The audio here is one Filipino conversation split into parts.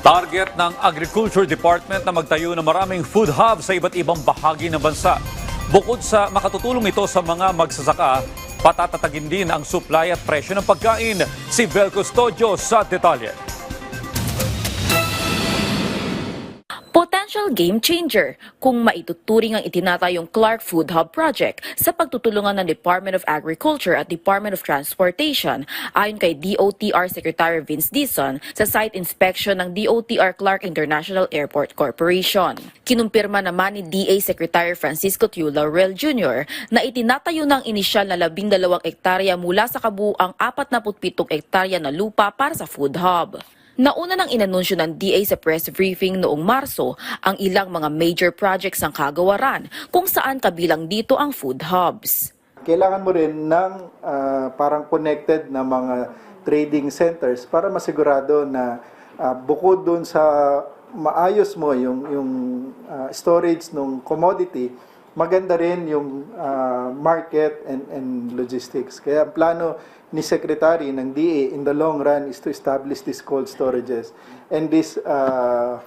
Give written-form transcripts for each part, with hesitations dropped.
Target ng Agriculture Department na magtayo ng maraming food hub sa iba't ibang bahagi ng bansa. Bukod sa makatutulong ito sa mga magsasaka, patatatagin din ang supply at presyo ng pagkain. Si Vel Custodio sa detalye. Potential game changer kung maituturing ang itinatayong Clark Food Hub Project sa pagtutulungan ng Department of Agriculture at Department of Transportation ayon kay DOTR Secretary Vince Dizon sa site inspection ng DOTR Clark International Airport Corporation. Kinumpirma naman ni DA Secretary Francisco Q. Laurel Jr. na itinatayo ng inisyal na 12 hektarya mula sa kabuuang 47 hektarya na lupa para sa food hub. Nauna nang inanunsyo ng DA sa press briefing noong Marso ang ilang mga major projects ng kagawaran kung saan kabilang dito ang food hubs. Kailangan mo rin ng parang connected na mga trading centers para masigurado na bukod dun sa maayos mo yung storage ng commodity, maganda rin yung market and logistics. Kaya ang plano ni Secretary ng DA in the long run is to establish these cold storages and these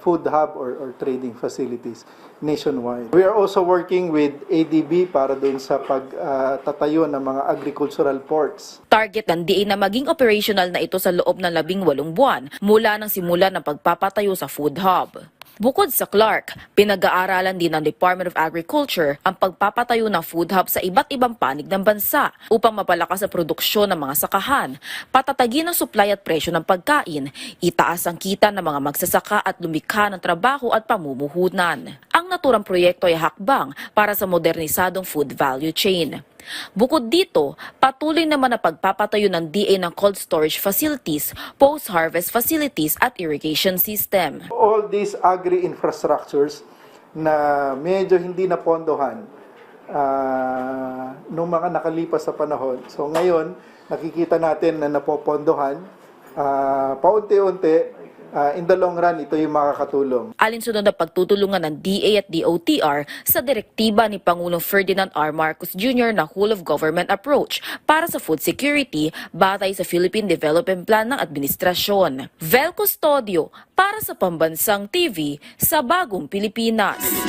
food hub or trading facilities nationwide. We are also working with ADB para dun sa pagtatayo ng mga agricultural ports. Target ng DA na maging operational na ito sa loob ng 18 buwan mula ng simula ng pagpapatayo sa food hub. Bukod sa Clark, pinag-aaralan din ng Department of Agriculture ang pagpapatayo ng food hub sa iba't ibang panig ng bansa upang mapalakas ang produksyon ng mga sakahan, patatagin ang supply at presyo ng pagkain, itaas ang kita ng mga magsasaka at lumikha ng trabaho at pamumuhunan. Ang naturang proyekto ay hakbang para sa modernisadong food value chain. Bukod dito, patuloy naman ang pagpapatayo ng DA ng cold storage facilities, post-harvest facilities at irrigation system. All these agri-infrastructures na medyo hindi napondohan nung mga nakalipas sa panahon. So ngayon, nakikita natin na napopondohan, paunti-unti. In the long run, ito yung makakatulong. Alinsunod na pagtutulungan ng DA at DOTR sa direktiba ni Pangulong Ferdinand R. Marcos Jr. na whole of government approach para sa food security batay sa Philippine Development Plan ng administrasyon. Vel Custodio para sa Pambansang TV sa Bagong Pilipinas.